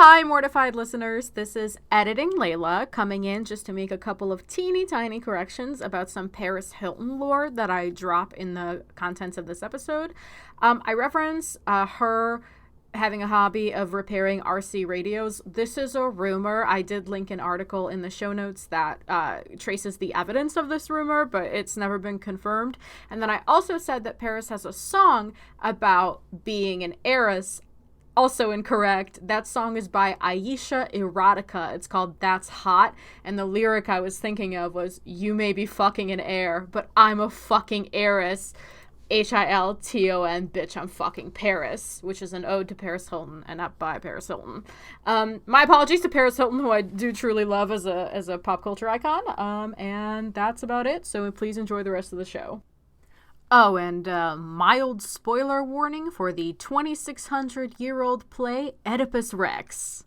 Hi, Mortified listeners. This is Editing Leyla coming in just to make a couple of teeny tiny corrections about some Paris Hilton lore that I drop in the contents of this episode. I reference her having a hobby of repairing RC radios. This is a rumor. I did link an article in the show notes that traces the evidence of this rumor, but it's never been confirmed. And then I also said that Paris has a song about being an heiress. Also incorrect. That song is by Aisha Erotica. It's called That's Hot. And the lyric I was thinking of was, you may be fucking an heir, but I'm a fucking heiress. Hilton, bitch, I'm fucking Paris, which is an ode to Paris Hilton and not by Paris Hilton. My apologies to Paris Hilton, who I do truly love as a pop culture icon. And that's about it. So please enjoy the rest of the show. Oh, and mild spoiler warning for the 2,600-year-old play Oedipus Rex.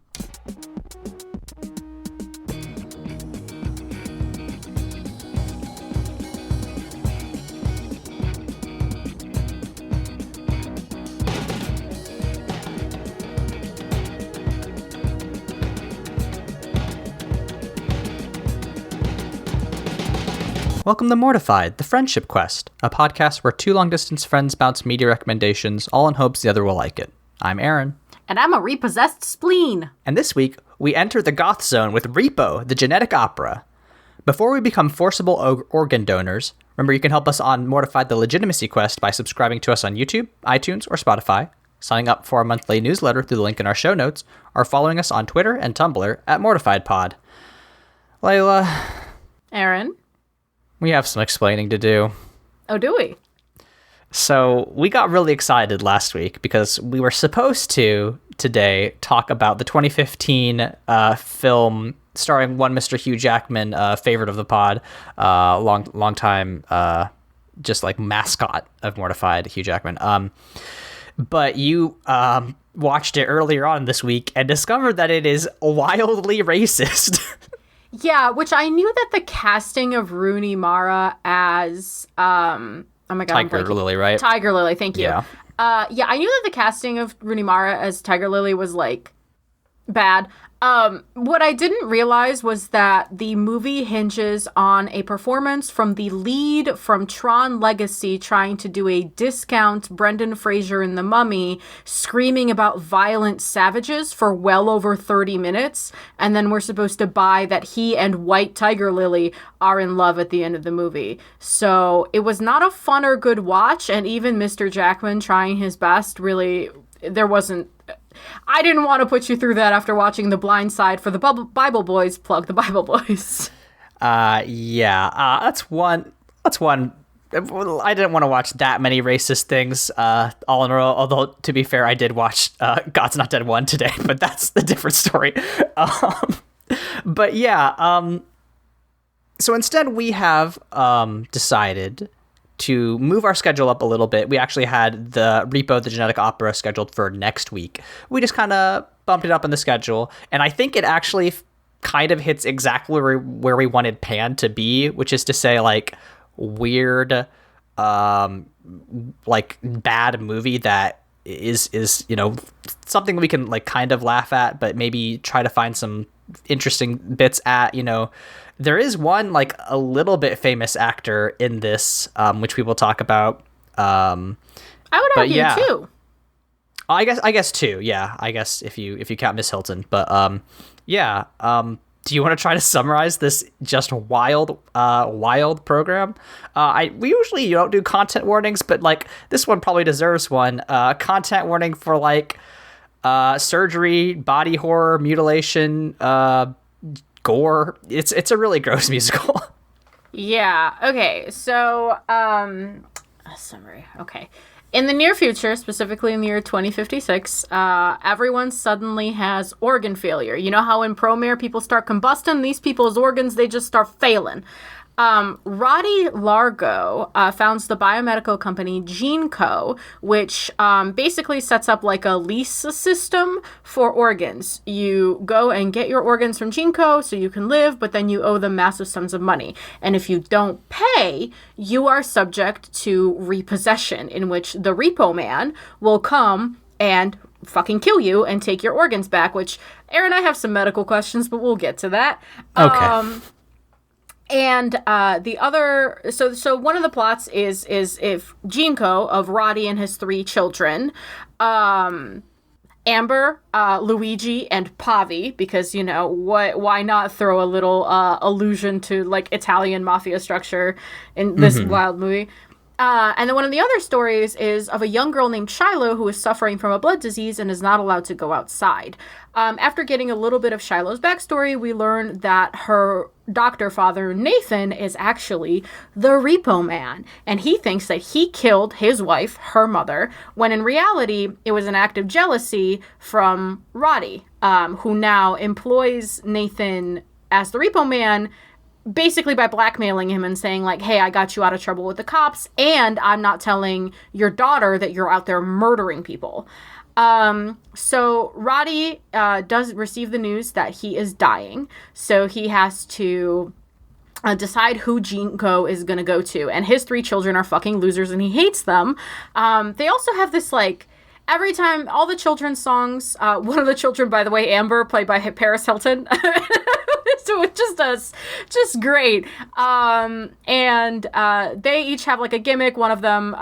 Welcome to Mortified, the Friendship Quest, a podcast where two long-distance friends bounce media recommendations, all in hopes the other will like it. I'm Aaron. And I'm a repossessed spleen. And this week, we enter the goth zone with Repo, the genetic opera. Before we become forcible organ donors, remember you can help us on Mortified the Legitimacy Quest by subscribing to us on YouTube, iTunes, or Spotify, signing up for our monthly newsletter through the link in our show notes, or following us on Twitter and Tumblr at MortifiedPod. Leyla. Aaron. We have some explaining to do. Oh, do we? So we got really excited last week because we were supposed to today talk about the 2015 film starring one Mr. Hugh Jackman, favorite of the pod, long time, just like mascot of Mortified, Hugh Jackman. But you watched it earlier on this week and discovered that it is wildly racist. Yeah, which I knew that the casting of Rooney Mara as oh my god, Tiger Lily, right? Tiger Lily, thank you. Yeah. Yeah, I knew that the casting of Rooney Mara as Tiger Lily was like bad. What I didn't realize was that the movie hinges on a performance from the lead from Tron Legacy trying to do a discount Brendan Fraser in The Mummy, screaming about violent savages for well over 30 minutes, and then we're supposed to buy that he and White Tiger Lily are in love at the end of the movie. So it was not a fun or good watch, and even Mr. Jackman trying his best, really, there wasn't... I didn't want to put you through that after watching The Blind Side for the Bible Boys. Plug the Bible Boys. That's one. I didn't want to watch that many racist things all in a row. Although, to be fair, I did watch God's Not Dead 1 today, but that's a different story. But yeah, so instead we have decided to move our schedule up a little bit. We actually had the Repo, the Genetic Opera, scheduled for next week. We just kind of bumped it up in the schedule, and I think it actually kind of hits exactly where we wanted Pan to be, which is to say, like, weird, like, bad movie that is you know, something we can, like, kind of laugh at, but maybe try to find some interesting bits at, you know. There is one, like, a little bit famous actor in this, which we will talk about. I would argue too. I guess too. Yeah, I guess if you count Miss Hilton. But yeah. Do you want to try to summarize this just wild program? We usually don't do content warnings, but like this one probably deserves one. Content warning for like surgery, body horror, mutilation, gore. It's a really gross musical. Yeah. Okay. So, summary. Okay. In the near future, specifically in the year 2056, everyone suddenly has organ failure. You know how in Promare people start combusting? These people's organs, they just start failing. Roddy Largo founds the biomedical company GenCo, which basically sets up like a lease system for organs. You go and get your organs from GenCo so you can live, but then you owe them massive sums of money. And if you don't pay, you are subject to repossession, in which the repo man will come and fucking kill you and take your organs back, which, Aaron, I have some medical questions, but we'll get to that. Okay. And the other, so one of the plots is if GenCo of Roddy and his 3 children, Amber, Luigi, and Pavi, because, you know, why not throw a little allusion to, like, Italian mafia structure in this wild movie. And then one of the other stories is of a young girl named Shiloh who is suffering from a blood disease and is not allowed to go outside. After getting a little bit of Shiloh's backstory, we learn that her doctor father, Nathan, is actually the Repo Man. And he thinks that he killed his wife, her mother, when in reality, it was an act of jealousy from Roddy, who now employs Nathan as the Repo Man, basically by blackmailing him and saying, like, hey, I got you out of trouble with the cops, and I'm not telling your daughter that you're out there murdering people. So Roddy does receive the news that he is dying, so he has to decide who GenCo is going to go to, and his 3 children are fucking losers, and he hates them. They also have this, like, every time, all the children's songs, one of the children, by the way, Amber, played by Paris Hilton, so it just great. And they each have, like, a gimmick. One of them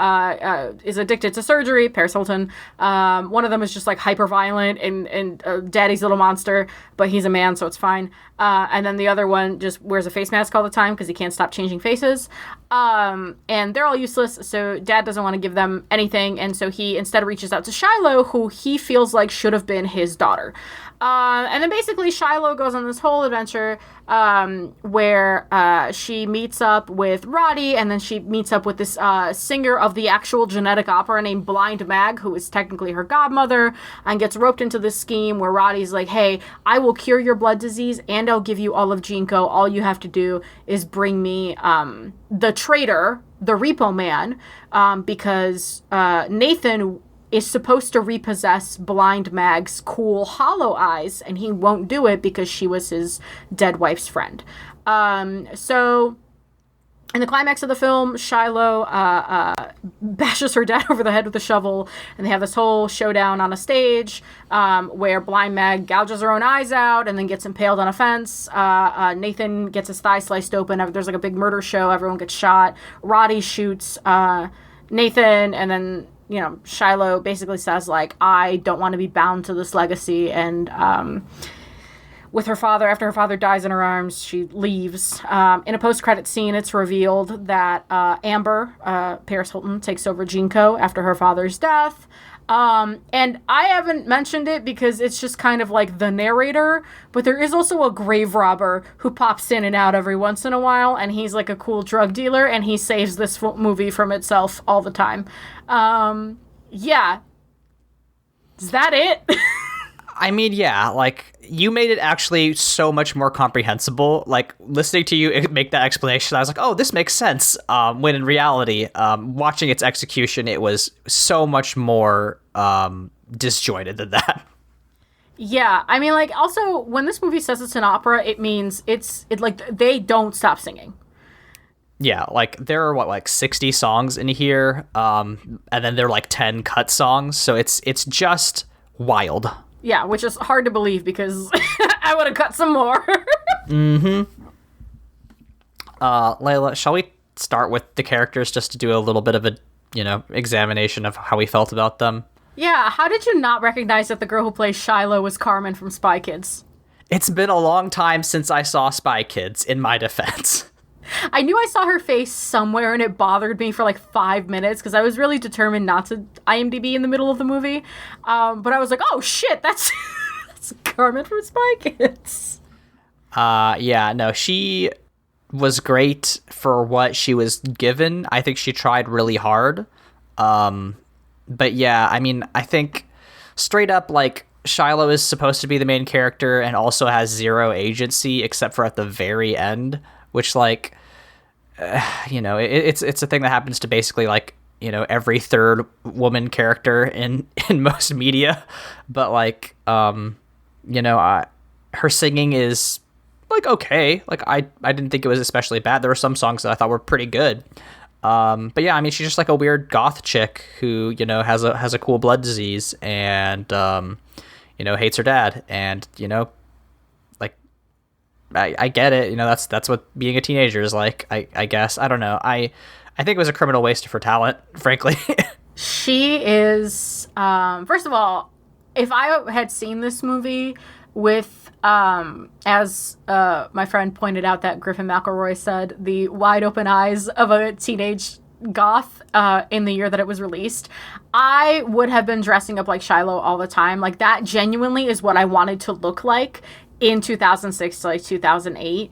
is addicted to surgery, Paris Hilton. One of them is just, like, hyper violent and daddy's little monster, but he's a man, so it's fine. And then the other one just wears a face mask all the time because he can't stop changing faces. And they're all useless, so dad doesn't want to give them anything, and so he instead reaches out to Shiloh, who he feels like should have been his daughter. And then basically Shiloh goes on this whole adventure where she meets up with Roddy, and then she meets up with this singer of the actual genetic opera named Blind Mag, who is technically her godmother, and gets roped into this scheme where Roddy's like, hey, I will cure your blood disease, and I'll give you all of GenCo. All you have to do is bring me the traitor, the Repo Man, because Nathan is supposed to repossess Blind Mag's cool hollow eyes, and he won't do it because she was his dead wife's friend. So in the climax of the film, Shiloh bashes her dad over the head with a shovel, and they have this whole showdown on a stage where Blind Mag gouges her own eyes out and then gets impaled on a fence. Nathan gets his thigh sliced open. There's like a big murder show. Everyone gets shot. Roddy shoots Nathan, and then, you know, Shiloh basically says, like, I don't want to be bound to this legacy, and with her father, after her father dies in her arms, she leaves. In a post-credit scene, it's revealed that Amber, Paris Hilton, takes over GenCo after her father's death. And I haven't mentioned it because it's just kind of like the narrator, but there is also a grave robber who pops in and out every once in a while, and he's like a cool drug dealer, and he saves this movie from itself all the time. Yeah. Is that it? I mean, yeah, like, you made it actually so much more comprehensible. Like, listening to you make that explanation, I was like, oh, this makes sense. When in reality, watching its execution, it was so much more disjointed than that. Yeah, I mean, like, also, when this movie says it's an opera, it means it's like, they don't stop singing. Yeah, like, there are, like, 60 songs in here, and then there are, like, 10 cut songs, so it's just wild. Yeah, which is hard to believe because I would have cut some more. Leyla, shall we start with the characters just to do a little bit of a, examination of how we felt about them? Yeah, how did you not recognize that the girl who plays Shiloh was Carmen from Spy Kids? It's been a long time since I saw Spy Kids, in my defense. I knew I saw her face somewhere, and it bothered me for like 5 minutes because I was really determined not to IMDb in the middle of the movie. But I was like, oh shit, that's Carmen from Spy Kids. Yeah, no, she was great for what she was given. I think she tried really hard. But yeah, I mean, I think straight up, like, Shiloh is supposed to be the main character and also has zero agency except for at the very end, which, like, it's a thing that happens to basically, like, every third woman character in most media. But, like, her singing is, like, okay. Like, I didn't think it was especially bad. There were some songs that I thought were pretty good. But yeah, I mean, she's just like a weird goth chick who, you know, has a cool blood disease and, you know, hates her dad. And, you know, like, I get it. You know, that's what being a teenager is like, I guess. I don't know. I think it was a criminal waste of her talent, frankly. She is, first of all, if I had seen this movie with, as my friend pointed out that Griffin McElroy said, the wide open eyes of a teenage goth in the year that it was released, I would have been dressing up like Shiloh all the time. Like, that genuinely is what I wanted to look like in 2006 to like 2008.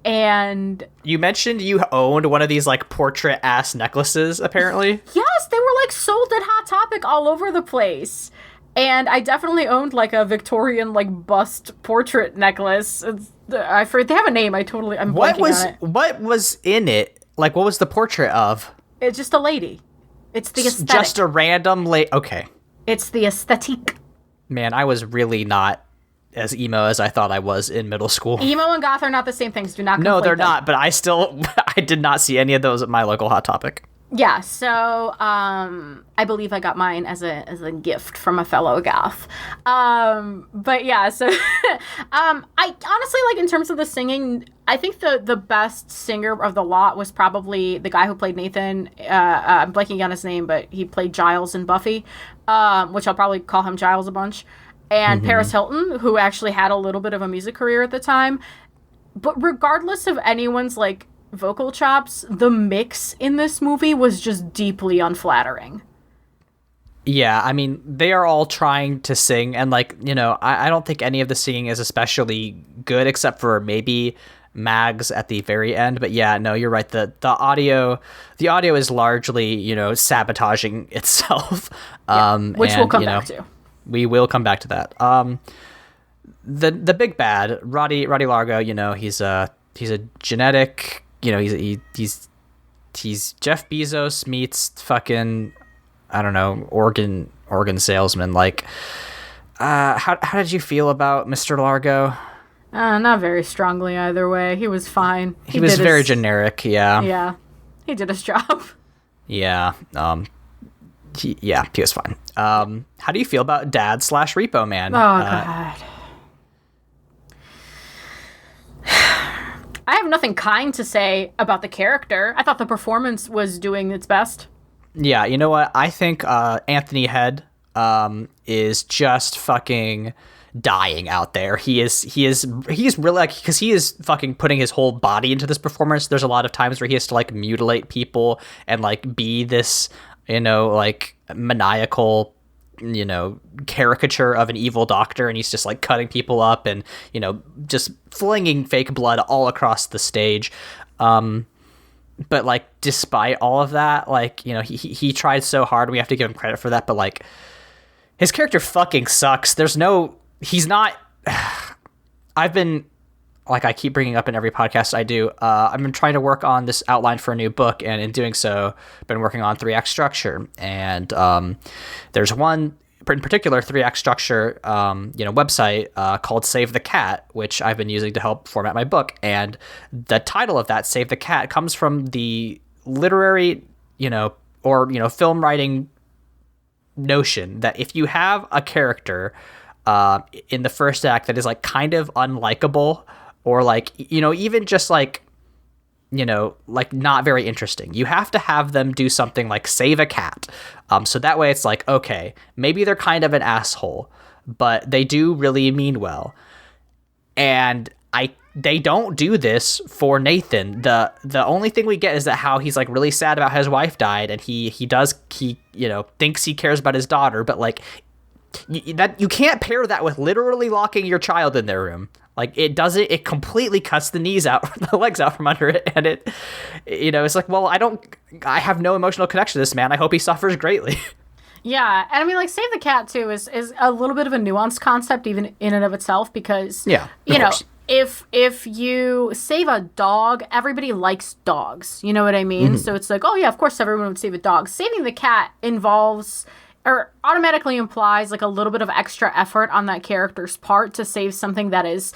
And you mentioned you owned one of these like portrait ass necklaces, apparently. Yes, they were like sold at Hot Topic all over the place. And I definitely owned like a Victorian like bust portrait necklace. I forget, they have a name. I'm blanking on it. What was in it? Like, what was the portrait of? It's just a lady. It's the aesthetic. Just a random lady. Okay. It's the aesthetic. Man, I was really not as emo as I thought I was in middle school. Emo and goth are not the same things. Do not conflate No, they're them. not. But I did not see any of those at my local Hot Topic. Yeah, so I believe I got mine as a gift from a fellow goth. But yeah, so I honestly, like, in terms of the singing, I think the best singer of the lot was probably the guy who played Nathan. I'm blanking on his name, but he played Giles in Buffy, which I'll probably call him Giles a bunch. And Paris Hilton, who actually had a little bit of a music career at the time. But regardless of anyone's, like, vocal chops, the mix in this movie was just deeply unflattering. Yeah, I mean, they are all trying to sing, and, like, you know, I don't think any of the singing is especially good, except for maybe Mags at the very end. But yeah, no, you're right. The audio is largely, you know, sabotaging itself. Yeah, which we'll come back to. We will come back to that. The big bad, Roddy Largo, you know, he's a genetic, you know, he's Jeff Bezos meets fucking, I don't know, organ salesman. Like, how did you feel about Mr. Largo? Not very strongly either way. He was fine. He was very generic. Yeah. Yeah. He did his job. Yeah. He was fine. How do you feel about Dad / Repo Man? Oh, God. I have nothing kind to say about the character. I thought the performance was doing its best. Yeah, you know what? I think Anthony Head is just fucking dying out there. He's really, like, because he is fucking putting his whole body into this performance. There's a lot of times where he has to, like, mutilate people and, like, be this, you know, like, maniacal, you know, caricature of an evil doctor, and he's just, like, cutting people up and, you know, just flinging fake blood all across the stage. But, like, despite all of that, like, you know, he tried so hard. We have to give him credit for that. But, like, his character fucking sucks. He's not. I've been, like, I keep bringing up in every podcast I do. I've been trying to work on this outline for a new book, and in doing so, I've been working on 3-act structure. And there's one in particular 3-act structure, website called Save the Cat, which I've been using to help format my book. And the title of that, Save the Cat, comes from the literary, film writing notion that if you have a character in the first act that is, like, kind of unlikable, or, like, even just, like, not very interesting, you have to have them do something like save a cat. So that way it's like, okay, maybe they're kind of an asshole, but they do really mean well. And they don't do this for Nathan. The only thing we get is that how he's, like, really sad about how his wife died, and he thinks he cares about his daughter, but, like, that you can't pair that with literally locking your child in their room. Like, it completely cuts the legs out from under it. And it's like, well, I have no emotional connection to this man. I hope he suffers greatly. Yeah. And I mean, like, Save the Cat too is a little bit of a nuanced concept even in and of itself, because, if you save a dog, everybody likes dogs. You know what I mean? Mm-hmm. So it's like, oh yeah, of course everyone would save a dog. Saving the cat involves, or automatically implies, like, a little bit of extra effort on that character's part to save something that is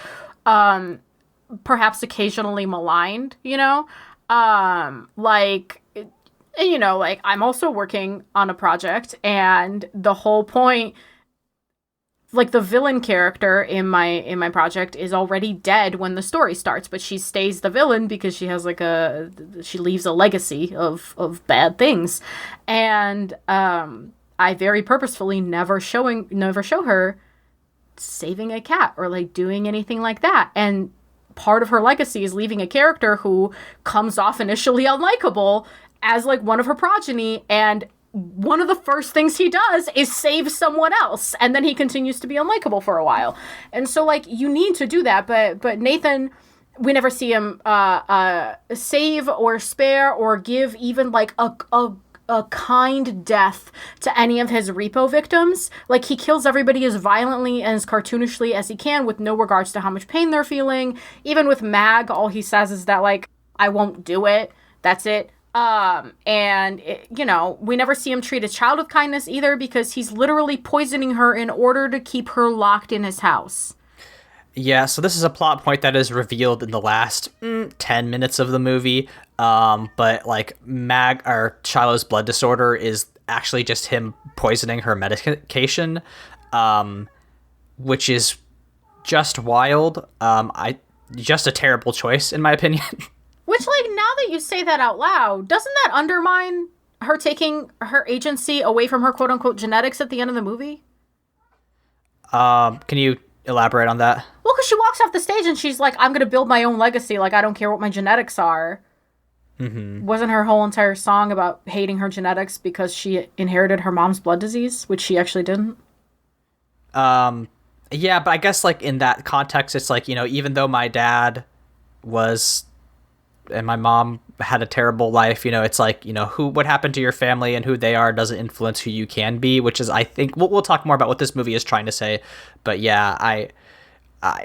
perhaps occasionally maligned, Like, you know, like, I'm also working on a project, and the whole point, like, the villain character in my project is already dead when the story starts, but she stays the villain because she has like she leaves a legacy of bad things. And I very purposefully never show her saving a cat or like doing anything like that. And part of her legacy is leaving a character who comes off initially unlikable as like one of her progeny, and one of the first things he does is save someone else, and then he continues to be unlikable for a while. And so, like, you need to do that, but Nathan, we never see him save or spare or give even like a kind death to any of his Repo victims. Like, he kills everybody as violently and as cartoonishly as he can with no regards to how much pain they're feeling. Even with Mag, all he says is that, like, I won't do it. That's it. And you know, we never see him treat a child with kindness either, because he's literally poisoning her in order to keep her locked in his house. Yeah, so this is a plot point that is revealed in the last 10 minutes of the movie. But like Mag, or Shiloh's blood disorder is actually just him poisoning her medication, which is just wild. Just a terrible choice in my opinion. Which, like, now that you say that out loud, doesn't that undermine her taking her agency away from her quote-unquote genetics at the end of the movie? Can you elaborate on that? Well, because she walks off the stage and she's like, I'm going to build my own legacy. Like, I don't care what my genetics are. Mm-hmm. Wasn't her whole entire song about hating her genetics because she inherited her mom's blood disease, which she actually didn't? Yeah, but I guess, like, in that context, it's like, you know, even though my dad was... and my mom had a terrible life, you know, it's like, you know, what happened to your family and who they are doesn't influence who you can be, which is, I think, we'll talk more about what this movie is trying to say, but yeah,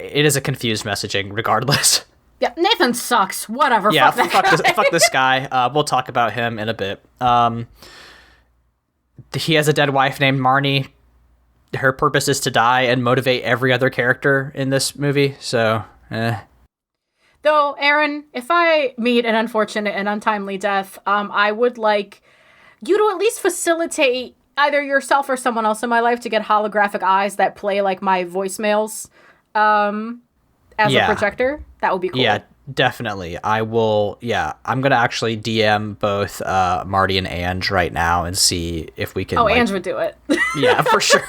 it is a confused messaging regardless. Yeah, Nathan sucks. Whatever. Yeah, fuck this guy. We'll talk about him in a bit. He has a dead wife named Marnie. Her purpose is to die and motivate every other character in this movie, so, Though, Aaron, if I meet an unfortunate and untimely death, I would like you to at least facilitate either yourself or someone else in my life to get holographic eyes that play like my voicemails as a projector. That would be cool. Yeah, definitely. I will. Yeah, I'm going to actually DM both Marty and Ange right now and see if we can. Oh, like... Ange would do it. Yeah, for sure.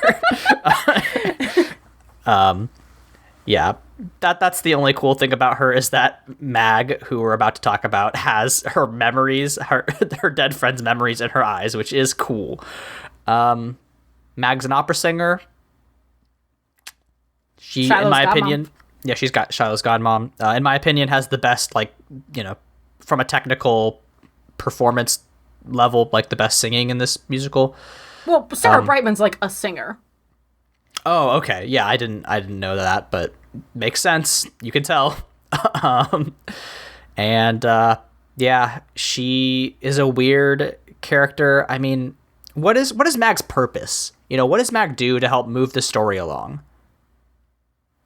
Yeah, that's the only cool thing about her, is that Mag, who we're about to talk about, has her memories, her dead friend's memories in her eyes, which is cool. Mag's an opera singer. She, Shiloh's in my opinion, yeah, she's got Shiloh's godmom. In my opinion, has the best, like, you know, from a technical performance level, like the best singing in this musical. Well, Sarah Brightman's like a singer. Oh, okay. Yeah, I didn't know that, but makes sense. You can tell. Yeah, she is a weird character. I mean, what is Mag's purpose? You know, what does Mag do to help move the story along?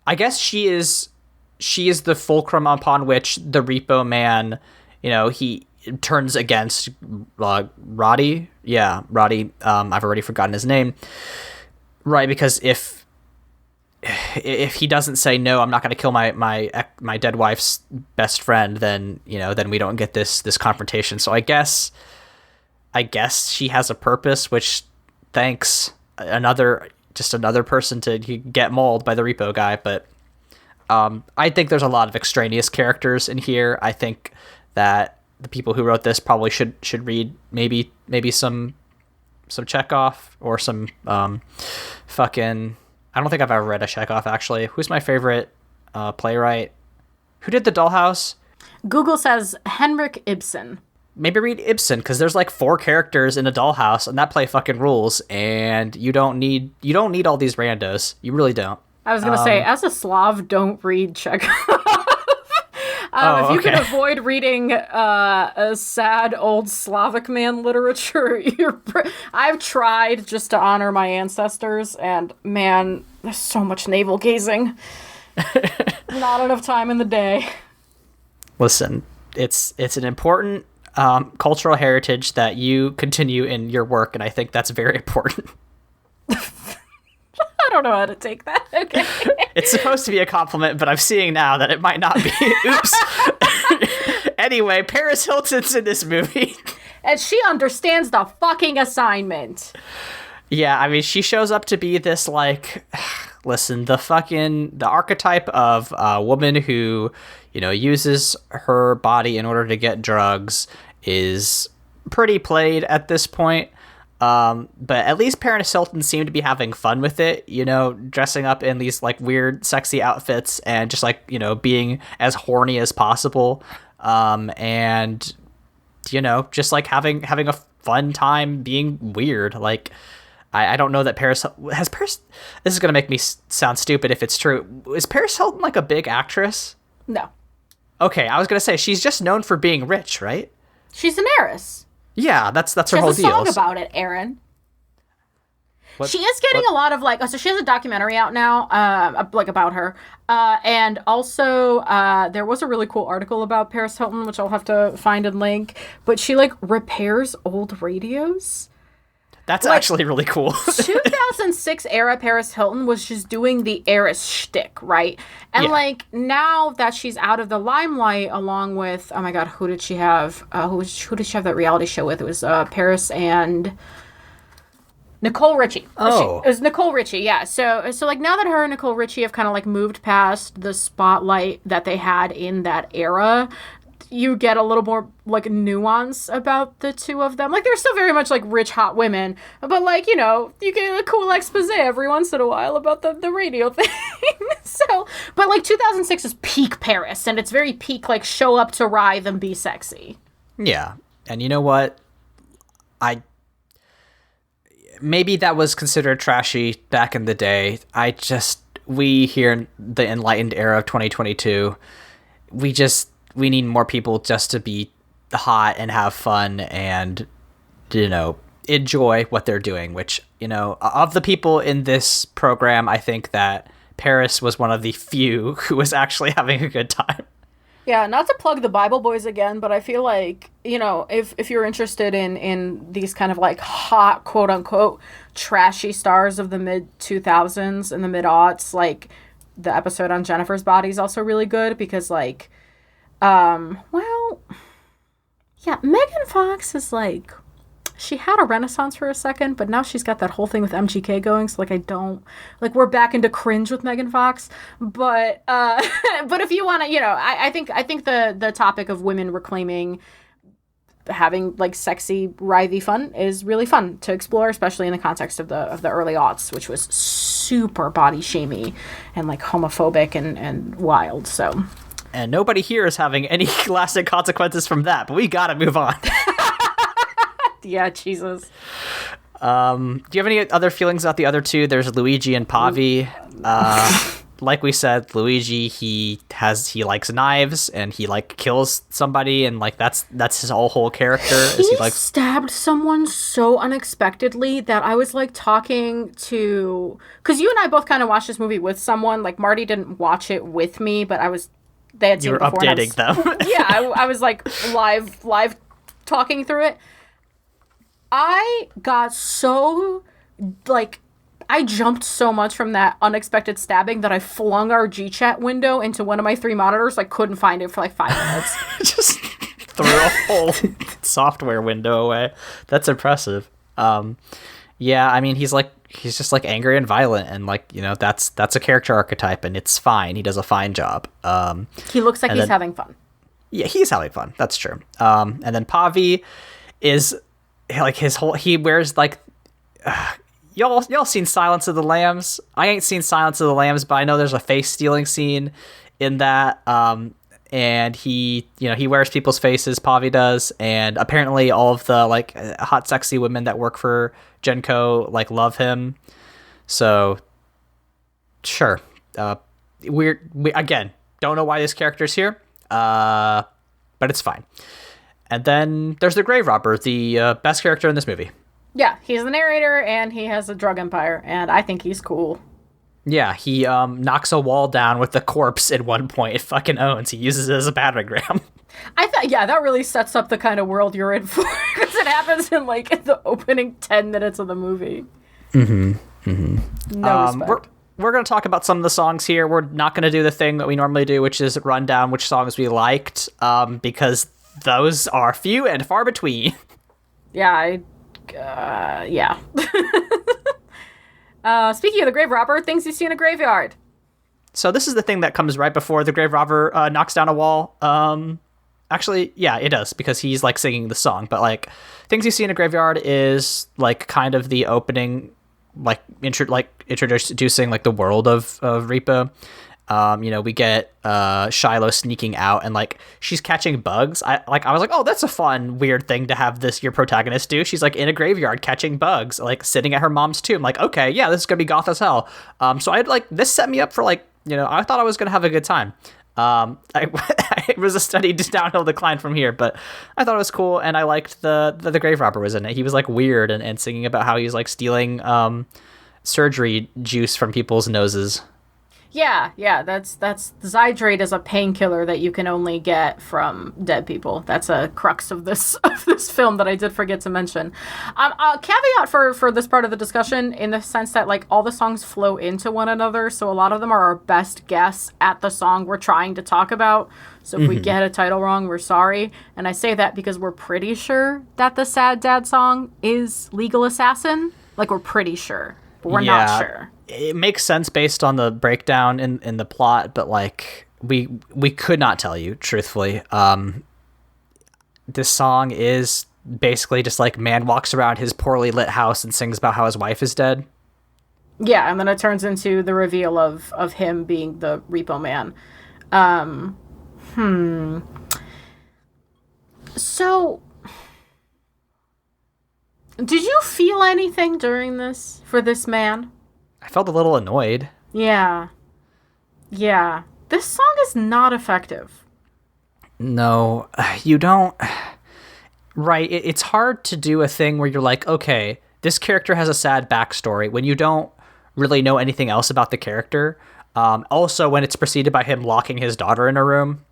I guess she is the fulcrum upon which the Repo Man, you know, he turns against Roddy. Yeah, Roddy. I've already forgotten his name. Right, because if he doesn't say no, I'm not going to kill my dead wife's best friend, then, you know, then we don't get this confrontation. So I guess she has a purpose, which thanks another person to get mauled by the Repo guy. But I think there's a lot of extraneous characters in here. I think that the people who wrote this probably should read maybe some Chekhov or some fucking... I don't think I've ever read a Chekhov, actually. Who's my favorite playwright? Who did The Dollhouse? Google says Henrik Ibsen. Maybe read Ibsen, because there's like 4 characters in A Dollhouse, and that play fucking rules, and you don't need all these randos. You really don't. I was going to say, as a Slav, don't read Chekhov. If you can avoid reading a sad old Slavic man literature, I've tried just to honor my ancestors, and man, there's so much navel gazing. Not enough time in the day. Listen, it's an important cultural heritage that you continue in your work, and I think that's very important. I don't know how to take that. Okay. It's supposed to be a compliment, but I'm seeing now that it might not be. Oops. Anyway, Paris Hilton's in this movie. And she understands the fucking assignment. Yeah, I mean, she shows up to be this, like, listen, the archetype of a woman who, uses her body in order to get drugs is pretty played at this point. But at least Paris Hilton seemed to be having fun with it, dressing up in these like weird, sexy outfits and just like, being as horny as possible. And, just like having a fun time being weird. Like, I don't know that Paris, this is going to make me sound stupid if it's true. Is Paris Hilton like a big actress? No. Okay, I was going to say, she's just known for being rich, right? She's an heiress. Yeah, that's her whole deal. She has a song about it, Aaron. She is getting a lot of so she has a documentary out now, about her. And also, there was a really cool article about Paris Hilton, which I'll have to find and link. But she repairs old radios. That's actually really cool. 2006 era Paris Hilton was just doing the heiress shtick, right? And now that she's out of the limelight, along with oh my god, who did she have? Who did she have that reality show with? It was Paris and Nicole Richie. Oh, it was Nicole Richie. Yeah. So now that her and Nicole Richie have kind of moved past the spotlight that they had in that era, you get a little more nuance about the two of them. They're still very much rich hot women, but you get a cool expose every once in a while about the radio thing. So, but 2006 is peak Paris, and it's very peak show up to writhe and be sexy. Yeah, and you know what? Maybe that was considered trashy back in the day. We here in the enlightened era of 2022, we need more people just to be hot and have fun and, enjoy what they're doing, which, of the people in this program, I think that Paris was one of the few who was actually having a good time. Yeah, not to plug the Bible Boys again, but I feel if you're interested in these kind of hot, quote unquote, trashy stars of the mid-2000s and the mid-aughts, the episode on Jennifer's Body is also really good because Megan Fox is she had a renaissance for a second, but now she's got that whole thing with MGK going. So I don't we're back into cringe with Megan Fox. But but if you want to, I think the topic of women reclaiming having sexy, writhy fun is really fun to explore, especially in the context of the early aughts, which was super body shamey and homophobic and wild. So. And nobody here is having any lasting consequences from that, but we gotta move on. Yeah, Jesus. Do you have any other feelings about the other two? There's Luigi and Pavi. Like we said, Luigi, he likes knives and he kills somebody, and that's his whole character. He stabbed someone so unexpectedly that I was talking to, because you and I both kind of watched this movie with someone. Marty didn't watch it with me, but they had seen it before. You were updating them. Yeah, I was live talking through it. I got so I jumped so much from that unexpected stabbing that I flung our G-Chat window into one of my 3 monitors. I couldn't find it for 5 minutes. Just threw a whole software window away. That's impressive. Yeah, I mean, he's just angry and violent, and that's a character archetype, and it's fine. He does a fine job. He looks like he's having fun. Yeah, he's having fun. That's true. And then Pavi is he wears y'all seen Silence of the Lambs? I ain't seen Silence of the Lambs, but I know there's a face stealing scene in that. And he wears people's faces. Pavi does, and apparently all of the hot, sexy women that work for GenCo love him. So sure, we again don't know why this character's here, but it's fine. And then there's the grave robber, the best character in this movie. Yeah, he's the narrator, and he has a drug empire, and I think he's cool. Yeah, he knocks a wall down with the corpse at one point. It fucking owns. He uses it as a battering ram. I thought, yeah, that really sets up the kind of world you're in for, because it happens in the opening 10 minutes of the movie. No respect. We're going to talk about some of the songs here. We're not going to do the thing that we normally do, which is run down which songs we liked, because those are few and far between. Yeah, yeah. Speaking of the grave robber, things you see in a graveyard. So this is the thing that comes right before the grave robber knocks down a wall. Actually, yeah, it does, because he's singing the song. But things you see in a graveyard is kind of the opening, introducing the world of Repo. We get Shiloh sneaking out, and she's catching bugs. I was like, oh, that's a fun, weird thing to have your protagonist do. She's in a graveyard catching bugs, sitting at her mom's tomb. Okay, yeah, this is gonna be goth as hell. So I this set me up for I thought I was gonna have a good time. It was a steady downhill decline from here, but I thought it was cool, and I liked the grave robber was in it. He was weird and singing about how he's stealing surgery juice from people's noses. Yeah, that's Zydrate is a painkiller that you can only get from dead people. That's a crux of this film that I did forget to mention. A caveat for this part of the discussion, in the sense that all the songs flow into one another, so a lot of them are our best guess at the song we're trying to talk about. So if we get a title wrong, we're sorry. And I say that because we're pretty sure that the Sad Dad song is Legal Assassin. We're pretty sure, but we're not sure. It makes sense based on the breakdown in the plot, but we could not tell you truthfully. This song is basically just man walks around his poorly lit house and sings about how his wife is dead. Yeah, and then it turns into the reveal of him being the Repo Man. So, did you feel anything during this for this man? I felt a little annoyed. Yeah. This song is not effective. No, you don't. Right, it's hard to do a thing where you're okay, this character has a sad backstory when you don't really know anything else about the character. Also, when it's preceded by him locking his daughter in a room.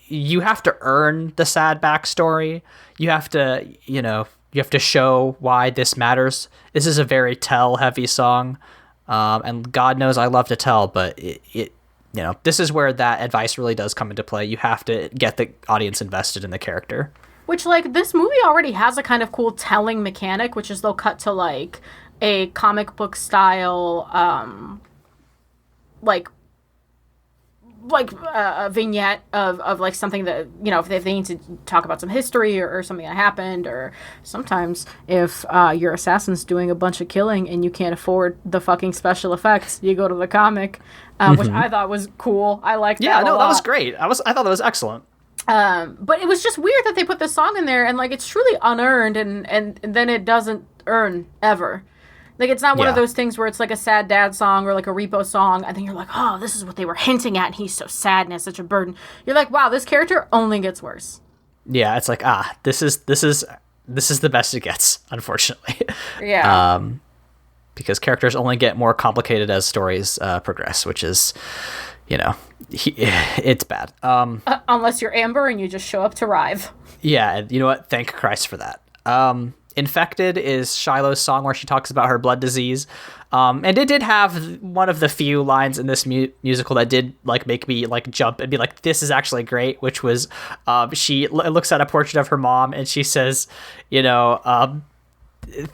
You have to earn the sad backstory. You have to, you have to show why this matters. This is a very tell-heavy song, and God knows I love to tell, but this is where that advice really does come into play. You have to get the audience invested in the character. Which, this movie already has a kind of cool telling mechanic, which is they'll cut to, a comic book style, a vignette of something that, if they need to talk about some history or something that happened, or sometimes if your assassin's doing a bunch of killing and you can't afford the fucking special effects, you go to the comic, which I thought was cool. I liked that a lot. That was great. I thought that was excellent. But it was just weird that they put this song in there, and it's truly unearned, and then it doesn't earn ever. It's not one of those things where it's a sad dad song or a Repo song, and then you're oh, this is what they were hinting at, and he's so sad and has such a burden. You're wow, this character only gets worse. Yeah, it's this is the best it gets, unfortunately. Yeah. Because characters only get more complicated as stories progress, which is, it's bad. Unless you're Amber and you just show up to Rive. Yeah, and you know what? Thank Christ for that. Infected is Shiloh's song where she talks about her blood disease. And it did have one of the few lines in this musical that did make me jump and be this is actually great, which was she looks at a portrait of her mom and she says,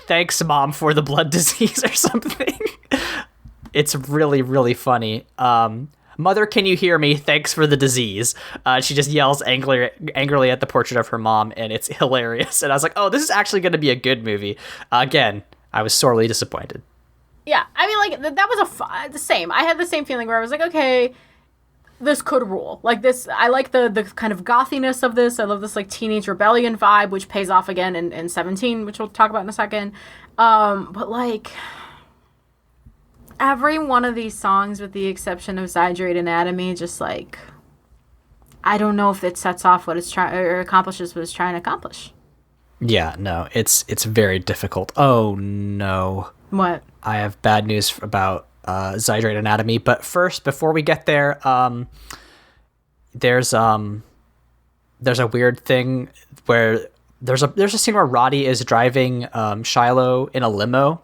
thanks mom for the blood disease or something. It's really, really funny. Mother, can you hear me? Thanks for the disease. She just yells angrily at the portrait of her mom, and it's hilarious. And I was like, oh, this is actually going to be a good movie. Again, I was sorely disappointed. Yeah, I mean, that was the same. I had the same feeling where I was okay, this could rule. This, I like the kind of gothiness of this. I love this teenage rebellion vibe, which pays off again in 17, which we'll talk about in a second. But every one of these songs, with the exception of Zydrate Anatomy, just I don't know if it sets off what it's trying or accomplishes what it's trying to accomplish. Yeah, no, it's very difficult. Oh no. What? I have bad news about Zydrate Anatomy, but first, before we get there, there's a weird thing where there's a scene where Roddy is driving Shiloh in a limo,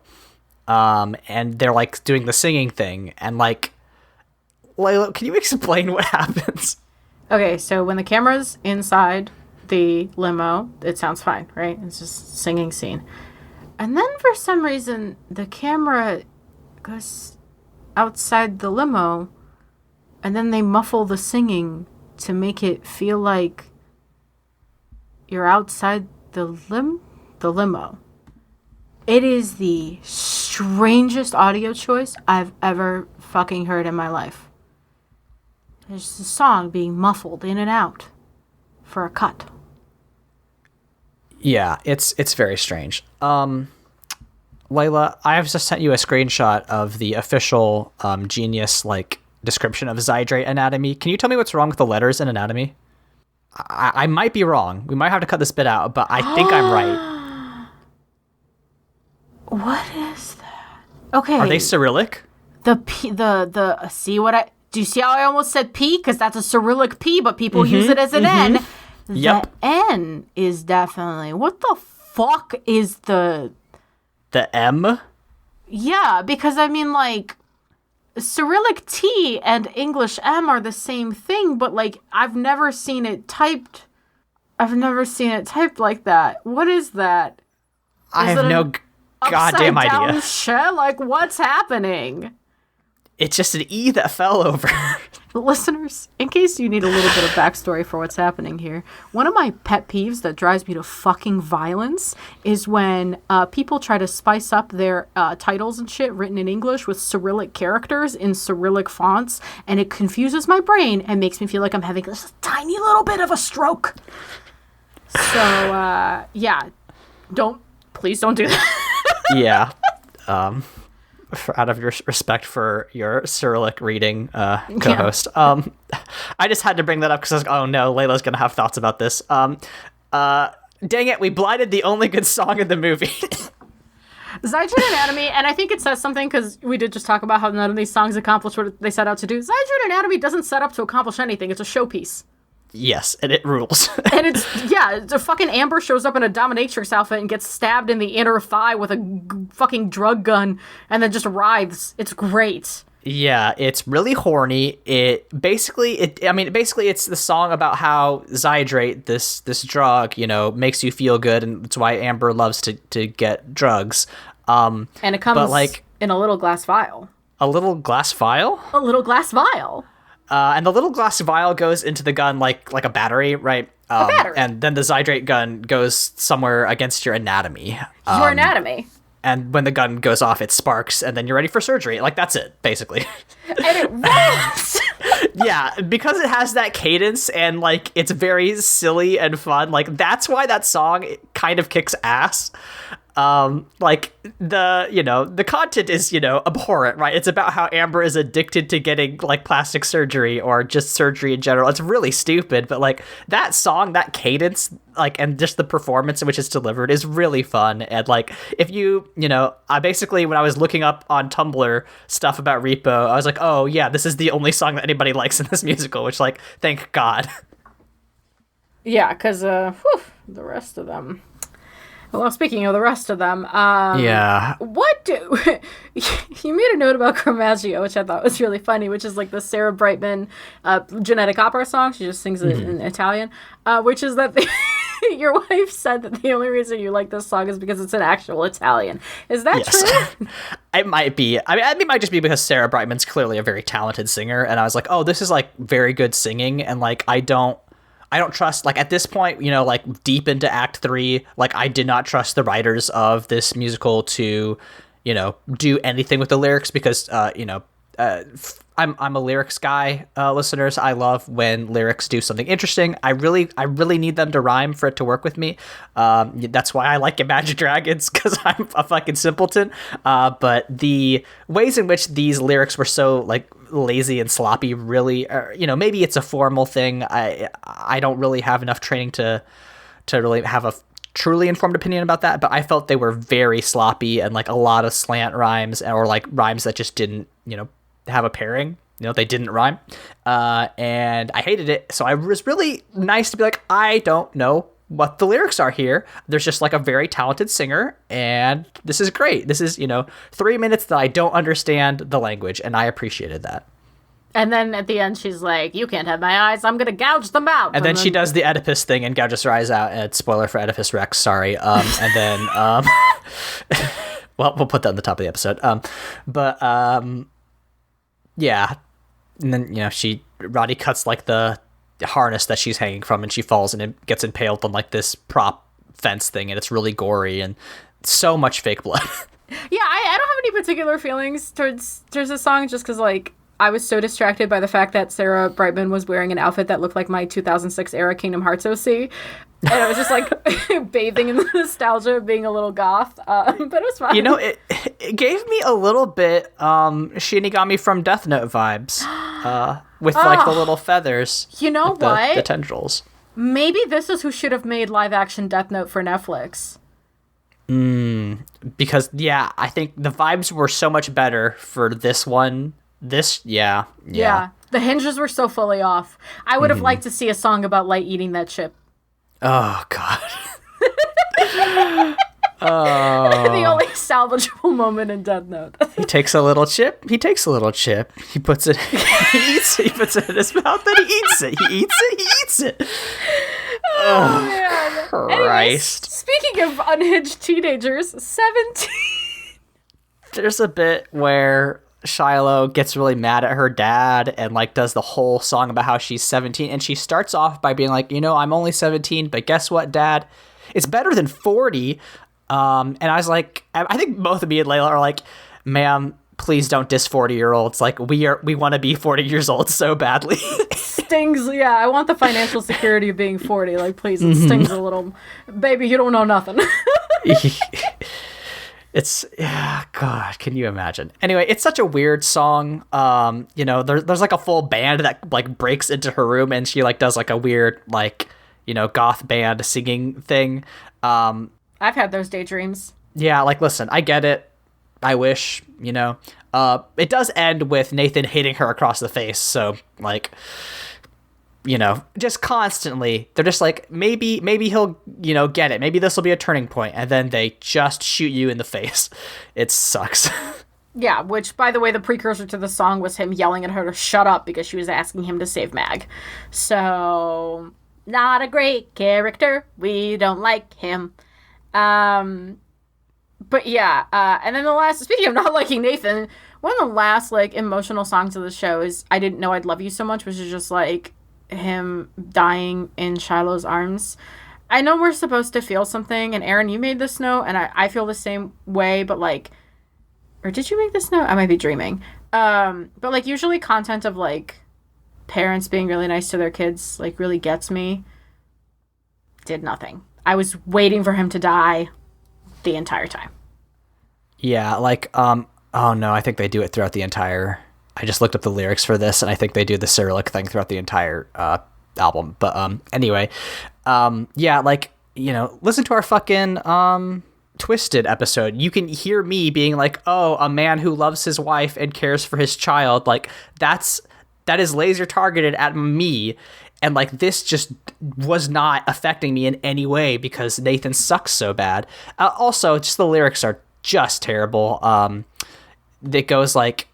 and they're like doing the singing thing, and like, Leyla, can you explain what happens? Okay, so when the camera's inside the limo, it sounds fine, right? It's just a singing scene. And then for some reason, the camera goes outside the limo, and then they muffle the singing to make it feel like you're outside the limo. It is the strangest audio choice I've ever fucking heard in my life. There's a song being muffled in and out for a cut. Yeah, it's very strange. Leyla, I have just sent you a screenshot of the official Genius like description of Zydrate Anatomy. Can you tell me what's wrong with the letters in Anatomy? I might be wrong. We might have to cut this bit out, but I think I'm right. What is that? Okay. Are they Cyrillic? See what I do? You see how I almost said P? Because that's a Cyrillic P, but people use it as an N. Yep. The N is definitely. What the fuck is the M? Yeah, because I mean, like, Cyrillic T and English M are the same thing, but like I've never seen it typed like that. What is that? I have no goddamn idea. Shit? Like, what's happening? It's just an E that fell over. Listeners, in case you need a little bit of backstory for what's happening here, one of my pet peeves that drives me to fucking violence is when people try to spice up their titles and shit written in English with Cyrillic characters in Cyrillic fonts, and it confuses my brain and makes me feel like I'm having just a tiny little bit of a stroke. So, yeah, please don't do that. Yeah. Out of your respect for your Cyrillic reading co-host. Yeah. I just had to bring that up because I was like, oh no, Layla's going to have thoughts about this. Dang it, we blinded the only good song in the movie. Zydrate Anatomy, and I think it says something because we did just talk about how none of these songs accomplish what they set out to do. Zydrate Anatomy doesn't set up to accomplish anything. It's a showpiece. Yes, and it rules. And it's a fucking Amber shows up in a dominatrix outfit and gets stabbed in the inner thigh with a fucking drug gun and then just writhes. It's great. Yeah, it's really horny. Basically it's the song about how Zydrate, this drug, makes you feel good, and it's why Amber loves to get drugs. And it comes in a little glass vial. A little glass vial? A little glass vial. And the little glass vial goes into the gun like a battery, right? A battery. And then the Zydrate gun goes somewhere against your anatomy. Your anatomy. And when the gun goes off, it sparks, and then you're ready for surgery. Like, that's it, basically. And it rules! Yeah, because it has that cadence, and, like, it's very silly and fun. Like, that's why that song kind of kicks ass. Like, the content is, abhorrent, right? It's about how Amber is addicted to getting, like, plastic surgery or just surgery in general. It's really stupid, but, like, that song, that cadence, like, and just the performance in which it's delivered is really fun. And, like, if I basically, when I was looking up on Tumblr stuff about Repo, I was like, oh, yeah, this is the only song that anybody likes in this musical, which, like, thank God. Yeah, because, the rest of them... Well, speaking of the rest of them, yeah. You made a note about Chromaggio, which I thought was really funny, which is like the Sarah Brightman genetic opera song. She just sings it in Italian, which is that your wife said that the only reason you like this song is because it's an actual Italian. Is that true? It might be. I mean, it might just be because Sarah Brightman's clearly a very talented singer, and I was like, oh, this is like very good singing, and like I don't trust, like, at this point, like, deep into Act 3, like, I did not trust the writers of this musical to, do anything with the lyrics because, I'm a lyrics guy, listeners. I love when lyrics do something interesting. I really need them to rhyme for it to work with me. That's why I like Imagine Dragons, because I'm a fucking simpleton. But the ways in which these lyrics were so, like, lazy and sloppy really, maybe it's a formal thing. I don't really have enough training to really have a truly informed opinion about that, but I felt they were very sloppy and like a lot of slant rhymes or like rhymes that just didn't, have a pairing. They didn't rhyme. And I hated it. So I was really nice to be like, I don't know what the lyrics are here. There's just like a very talented singer, and this is great. This is, 3 minutes that I don't understand the language, and I appreciated that. And then at the end, she's like, you can't have my eyes. I'm going to gouge them out. And then she does the Oedipus thing and gouges her eyes out. And it's spoiler for Oedipus Rex. Sorry. And then, well, we'll put that on the top of the episode. Yeah. And then, Roddy cuts like the harness that she's hanging from, and she falls and it gets impaled on like this prop fence thing. And it's really gory and so much fake blood. Yeah. I don't have any particular feelings towards the song just because like, I was so distracted by the fact that Sarah Brightman was wearing an outfit that looked like my 2006 era Kingdom Hearts OC. And I was just like bathing in the nostalgia of being a little goth. But it was fun. It gave me a little bit Shinigami from Death Note vibes with like the little feathers. You know like what? The tendrils. Maybe this is who should have made live action Death Note for Netflix. Because, yeah, I think the vibes were so much better for this one. Yeah. The hinges were so fully off. I would have liked to see a song about Light eating that chip. Oh, God. The only salvageable moment in Death Note. He takes a little chip. He puts it, he eats it. He puts it in his mouth and he eats it. He eats it. Oh, man. Christ. Anyways, speaking of unhinged teenagers, 17. There's a bit where Shiloh gets really mad at her dad and like does the whole song about how she's 17, and she starts off by being like, I'm only 17, but guess what, Dad? It's better than 40. And I was like, I think both of me and Layla are like, ma'am, please don't diss 40-year-olds. Like we want to be 40 years old so badly. Stings. Yeah, I want the financial security of being 40. Like, please, it stings a little. Baby, you don't know nothing. It's, God, can you imagine? Anyway, it's such a weird song. There's like a full band that like breaks into her room and she like does like a weird like, goth band singing thing. I've had those daydreams. Yeah, like, listen, I get it. I wish, it does end with Nathan hitting her across the face. So like, just constantly, they're just like, maybe he'll, get it. Maybe this will be a turning point. And then they just shoot you in the face. It sucks. Yeah, which, by the way, the precursor to the song was him yelling at her to shut up because she was asking him to save Mag. So, not a great character. We don't like him. But yeah, and then speaking of not liking Nathan, one of the last, like, emotional songs of the show is I Didn't Know I'd Love You So Much, which is just, like, him dying in Shiloh's arms. I know we're supposed to feel something, and Aaron, you made this note, and I feel the same way, but like, or did you make this note? I might be dreaming. But like, usually content of like parents being really nice to their kids like really gets me. Did nothing. I was waiting for him to die the entire time. Yeah, like, oh no, I think they do it throughout the entire. I just looked up the lyrics for this, and I think they do the Cyrillic thing throughout the entire album. But anyway, yeah, like, listen to our fucking Twisted episode. You can hear me being like, oh, a man who loves his wife and cares for his child. Like, that is laser targeted at me. And like, this just was not affecting me in any way because Nathan sucks so bad. Also, just the lyrics are just terrible. It goes like,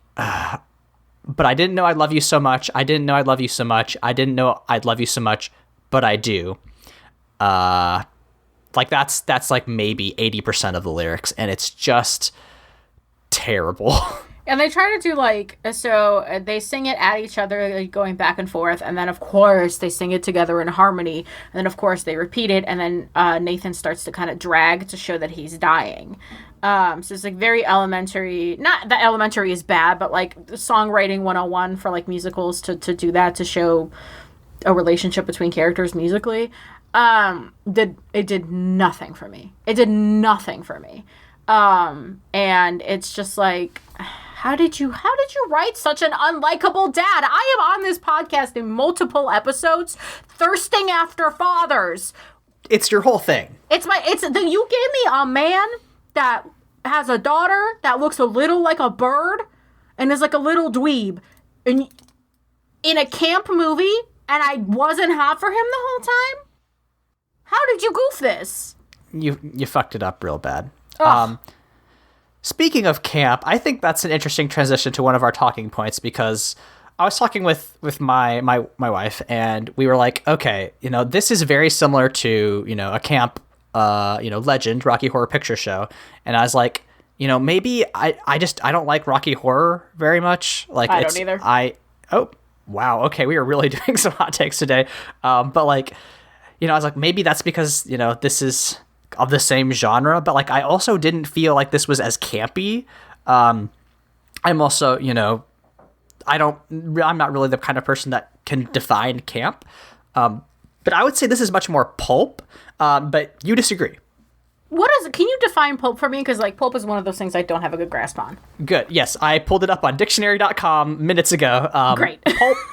but I didn't know I'd love you so much. I didn't know I'd love you so much. I didn't know I'd love you so much, but I do. Like that's like maybe 80% of the lyrics, and it's just terrible. And they try to do like, so they sing it at each other, like going back and forth, and then of course they sing it together in harmony, and then of course they repeat it, and then Nathan starts to kind of drag to show that he's dying. So it's like very elementary. Not that elementary is bad, but like songwriting 101 for like musicals to do that, to show a relationship between characters musically. It did nothing for me. It did nothing for me. And it's just like, how did you write such an unlikable dad? I am on this podcast in multiple episodes thirsting after fathers. it's your whole thing. You gave me a man that has a daughter that looks a little like a bird and is like a little dweeb and in a camp movie, and I wasn't hot for him the whole time? How did you goof this? You fucked it up real bad. Ugh. Speaking of camp, I think that's an interesting transition to one of our talking points, because I was talking with my wife, and we were like, okay, this is very similar to, a camp, legend, Rocky Horror Picture Show. And I was like, maybe I don't like Rocky Horror very much. Like, I don't either. Oh, wow. Okay. We are really doing some hot takes today. But like, I was like, maybe that's because, this is of the same genre, but like, I also didn't feel like this was as campy. I'm also, I'm not really the kind of person that can define camp. But I would say this is much more pulp. But you disagree. Can you define pulp for me? Because like pulp is one of those things I don't have a good grasp on. Good. Yes, I pulled it up on dictionary.com minutes ago. Great.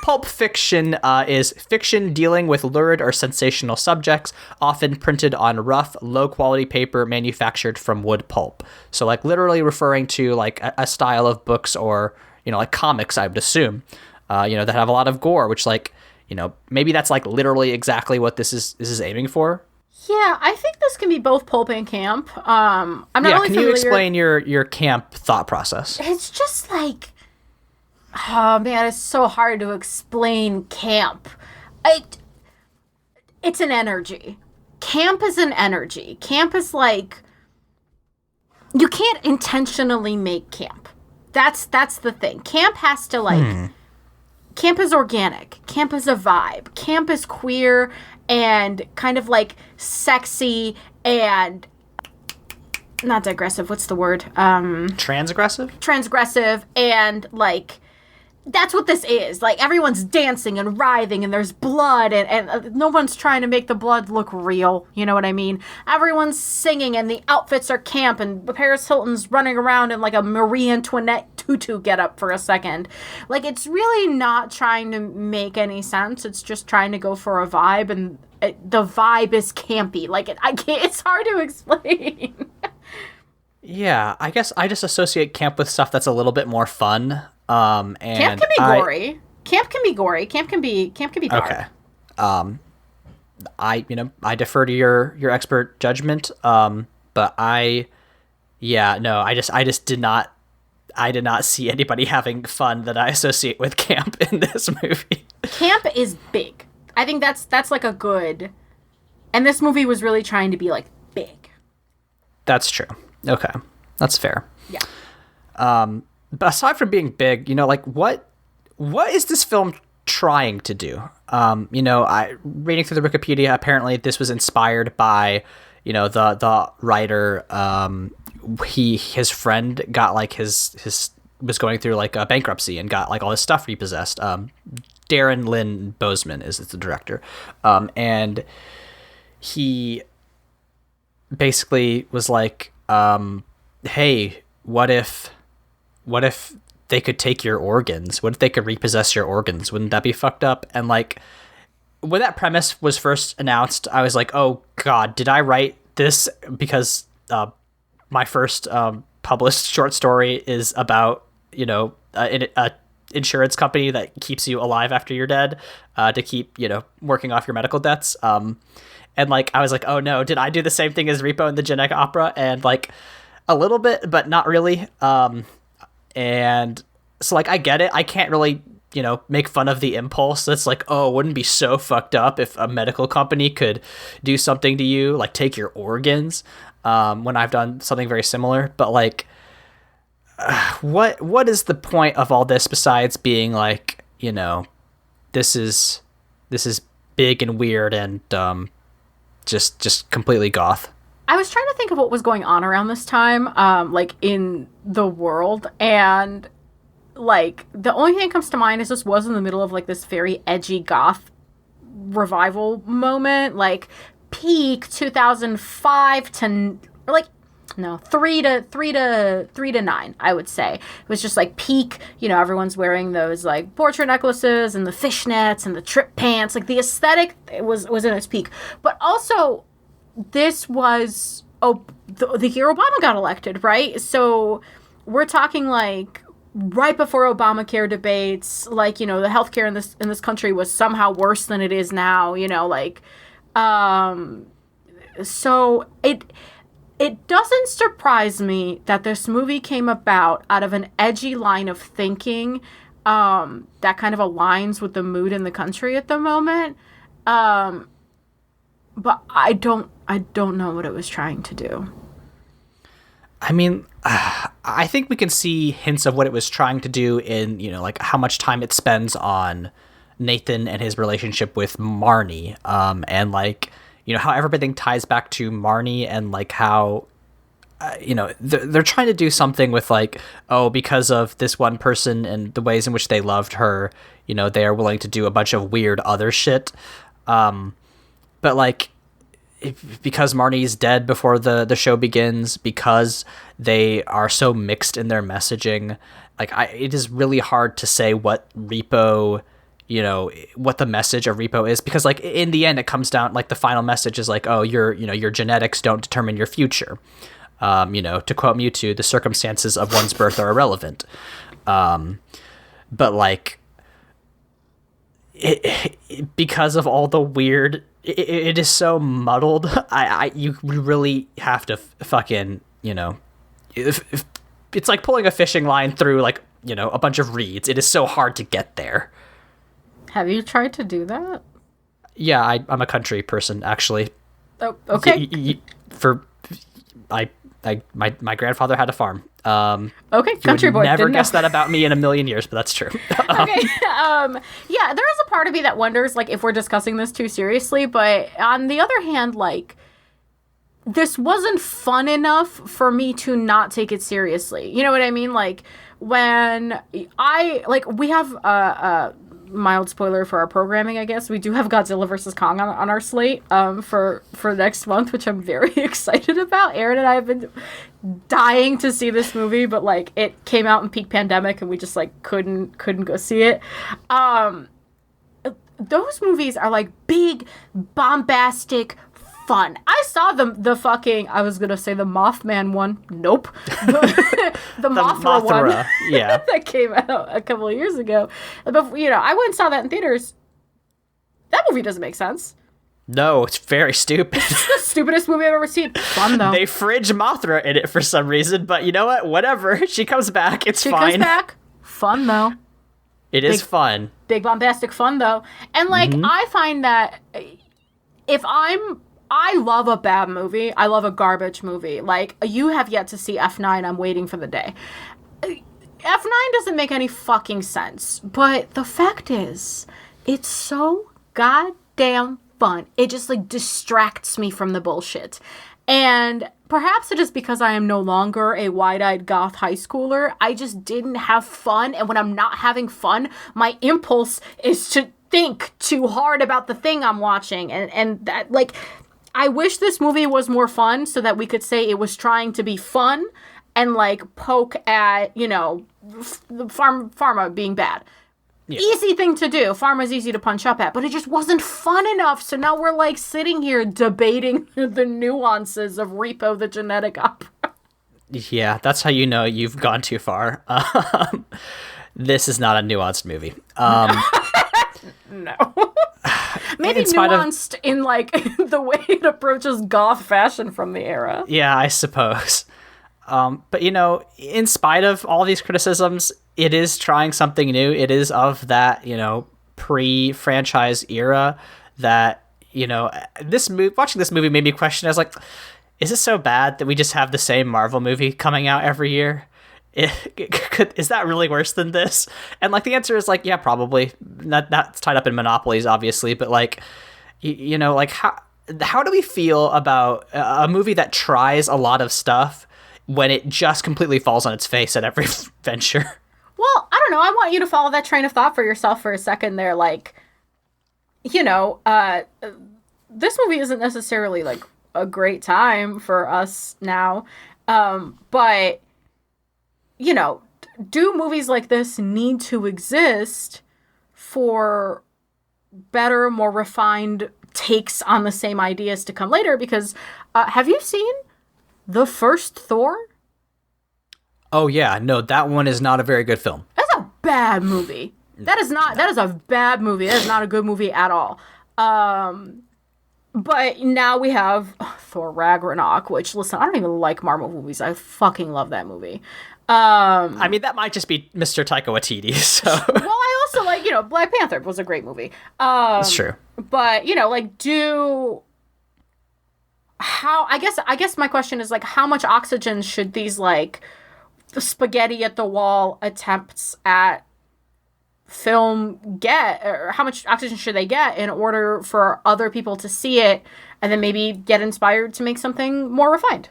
Pulp fiction is fiction dealing with lurid or sensational subjects, often printed on rough, low-quality paper manufactured from wood pulp. So like literally referring to like a style of books or, like comics, I would assume, that have a lot of gore, which like, maybe that's like literally exactly what this is aiming for. Yeah, I think this can be both pulp and camp. I'm not really familiar. Can you explain your camp thought process? It's just like, oh man, it's so hard to explain camp. It's an energy. Camp is an energy. Camp is like, you can't intentionally make camp. That's the thing. Camp has to like, camp is organic. Camp is a vibe. Camp is queer and kind of like sexy and not digressive. What's the word? Transgressive? Transgressive, and like that's what this is. Like everyone's dancing and writhing and there's blood and no one's trying to make the blood look real. You know what I mean? Everyone's singing and the outfits are camp and Paris Hilton's running around in like a Marie Antoinette tutu get up for a second. Like it's really not trying to make any sense. It's just trying to go for a vibe, and the vibe is campy. Like it's hard to explain. Yeah, I guess I just associate camp with stuff that's a little bit more fun. And camp can be gory. Camp can be gory. Camp can be dark. Okay. I defer to your expert judgment. But I just did not see anybody having fun that I associate with camp in this movie. Camp is big. I think that's like a good, and this movie was really trying to be like big. That's true. Okay. That's fair. Yeah. But aside from being big, like what is this film trying to do? I reading through the Wikipedia, apparently this was inspired by, the writer, his friend got like his was going through like a bankruptcy and got like all his stuff repossessed. Darren Lynn Bousman is the director. And he basically was like, hey, what if they could take your organs? What if they could repossess your organs? Wouldn't that be fucked up? And like, when that premise was first announced, I was like, oh God, did I write this? Because my first published short story is about, a insurance company that keeps you alive after you're dead, to keep, working off your medical debts. And like, I was like, oh no, did I do the same thing as Repo in the GenCo opera? And like, a little bit, but not really. And so like, I get it. I can't really, make fun of the impulse. That's like, oh, it wouldn't be so fucked up if a medical company could do something to you, like take your organs, when I've done something very similar. But like, what is the point of all this besides being like, this is big and weird and just completely goth? I was trying to think of what was going on around this time, like in the world, and like the only thing that comes to mind is this was in the middle of like this very edgy goth revival moment, like peak 2005 to like no 3 to 9, I would say. It was just like peak, everyone's wearing those like portrait necklaces and the fishnets and the trip pants, like the aesthetic was in its peak. But also this was the year Obama got elected, right? So we're talking like right before Obamacare debates, like, you know, the healthcare in this country was somehow worse than it is now, you know, like, so it doesn't surprise me that this movie came about out of an edgy line of thinking, that kind of aligns with the mood in the country at the moment. But I don't know what it was trying to do. I mean, I think we can see hints of what it was trying to do in, you know, like how much time it spends on Nathan and his relationship with Marnie, and like, you know, how everything ties back to Marnie, and like how, you know, they're trying to do something with like, oh, because of this one person and the ways in which they loved her, you know, they are willing to do a bunch of weird other shit. But like, because Marnie's dead before the show begins, because they are so mixed in their messaging, like it is really hard to say what Repo, you know, what the message of Repo is, because like in the end it comes down, like the final message is like, oh, your genetics don't determine your future. You know, to quote Mewtwo, the circumstances of one's birth are irrelevant. But like, because of all the weird, it is so muddled. You really have to fucking, you know, if it's like pulling a fishing line through like, you know, a bunch of reeds. It is so hard to get there. Have you tried to do that? Yeah, I'm a country person, actually. Oh, okay. My grandfather had a farm. Okay, country boy. Never guessed that about me in a million years, but that's true. Okay. Yeah, there is a part of me that wonders, like, if we're discussing this too seriously. But on the other hand, like, this wasn't fun enough for me to not take it seriously. You know what I mean? Like, when we have a mild spoiler for our programming, I guess. We do have Godzilla vs. Kong on our slate for next month, which I'm very excited about. Aaron and I have been dying to see this movie, but like it came out in peak pandemic and we just like couldn't go see it. Those movies are like big, bombastic, fun. I saw the fucking, I was gonna say the Mothman one. Nope. The Mothra one. Yeah. That came out a couple of years ago. But, you know, I went and saw that in theaters. That movie doesn't make sense. No, it's very stupid. It's the stupidest movie I've ever seen. Fun, though. They fridge Mothra in it for some reason, but you know what? Whatever. She comes back. It's fine. She comes back. Fun, though. It is fun. Big, bombastic fun, though. And, like, I find that I love a bad movie. I love a garbage movie. Like, you have yet to see F9. I'm waiting for the day. F9 doesn't make any fucking sense. But the fact is, it's so goddamn fun. It just, like, distracts me from the bullshit. And perhaps it is because I am no longer a wide-eyed goth high schooler. I just didn't have fun. And when I'm not having fun, my impulse is to think too hard about the thing I'm watching. And that, like, I wish this movie was more fun so that we could say it was trying to be fun and, like, poke at, you know, pharma being bad. Yeah. Easy thing to do. Pharma's easy to punch up at, but it just wasn't fun enough. So now we're, like, sitting here debating the nuances of Repo the Genetic Opera. Yeah, that's how you know you've gone too far. This is not a nuanced movie. No. Maybe nuanced in, like, the way it approaches goth fashion from the era. Yeah, I suppose. But, you know, in spite of all these criticisms, it is trying something new. It is of that, you know, pre-franchise era that, you know, watching this movie made me question. I was like, is this so bad that we just have the same Marvel movie coming out every year? Is that really worse than this? And like the answer is like, yeah, probably. That's tied up in monopolies, obviously, but like, you know, like how do we feel about a movie that tries a lot of stuff when it just completely falls on its face at every venture? Well, I don't know. I want you to follow that train of thought for yourself for a second there. Like, you know, this movie isn't necessarily like a great time for us now, but you know, do movies like this need to exist for better, more refined takes on the same ideas to come later. Because have you seen the first Thor? Oh yeah, no, that one is not a very good film. That's a bad movie. That is a bad movie. That is not a good movie at all. But now we have Thor Ragnarok, which, listen, I don't even like Marvel movies. I fucking love that movie. I mean, that might just be Mr. Taika Waititi, so... Well, I also like, Black Panther was a great movie. That's true. But, I guess my question is, like, how much oxygen should these, like, spaghetti at the wall attempts at film get, or how much oxygen should they get in order for other people to see it and then maybe get inspired to make something more refined?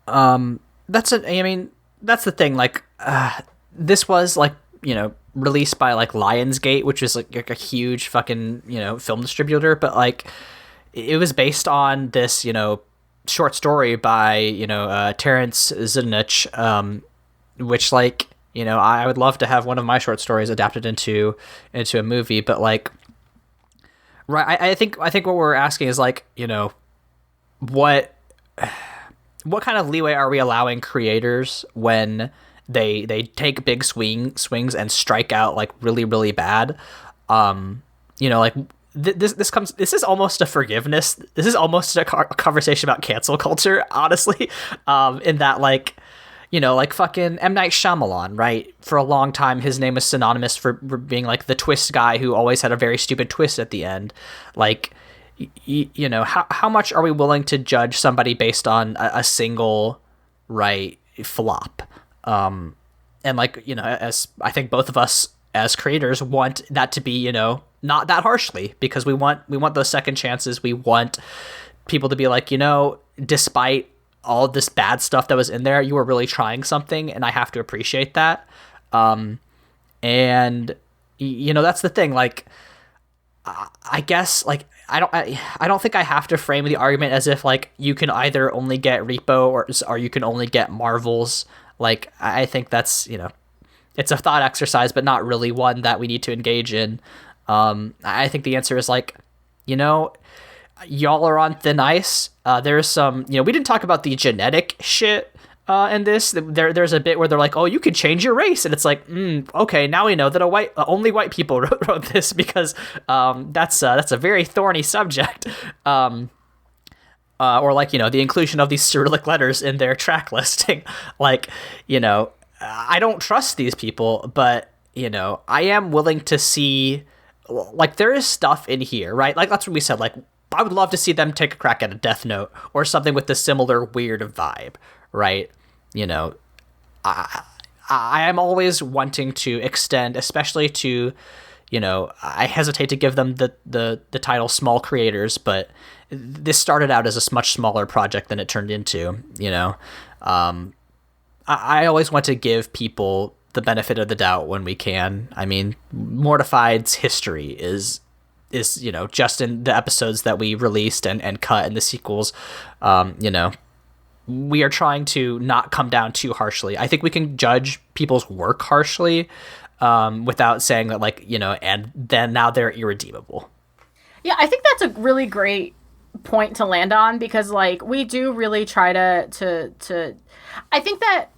That's the thing. Like, this was like, released by like Lionsgate, which is like a huge fucking, film distributor. But like, it was based on this, short story by, Terrence Zinich, which like, I would love to have one of my short stories adapted into a movie. But like, right. I think what we're asking is like, what kind of leeway are we allowing creators when they take big swings and strike out like really, really bad? Like this is almost a forgiveness. This is almost a conversation about cancel culture, honestly. In that like, like fucking M. Night Shyamalan, right? For a long time, his name was synonymous for being like the twist guy who always had a very stupid twist at the end. Like, how much are we willing to judge somebody based on a single right flop? And like, as I think both of us as creators want that to be, not that harshly, because we want those second chances. We want people to be like, despite all this bad stuff that was in there, you were really trying something, and I have to appreciate that. And that's the thing. Like, I guess like I don't think I have to frame the argument as if like you can either only get Repo or you can only get Marvels. Like, I think that's, it's a thought exercise, but not really one that we need to engage in. I think the answer is like, y'all are on thin ice. There's some, we didn't talk about the genetic shit in this. There's a bit where they're like, oh, you can change your race, and it's like, okay, now we know that only white people wrote this, because that's a very thorny subject. Or like, the inclusion of these Cyrillic letters in their track listing. Like, I don't trust these people, but I am willing to see, like, there is stuff in here, right? Like, that's what we said. Like, I would love to see them take a crack at a Death Note or something with a similar weird vibe, right? I am always wanting to extend, especially to, I hesitate to give them the title small creators, but this started out as a much smaller project than it turned into, I always want to give people the benefit of the doubt when we can. I mean, Mortified's history is just in the episodes that we released and cut in the sequels. We are trying to not come down too harshly. I think we can judge people's work harshly without saying that, like, and then now they're irredeemable. Yeah, I think that's a really great point to land on, because like we do really try to I think that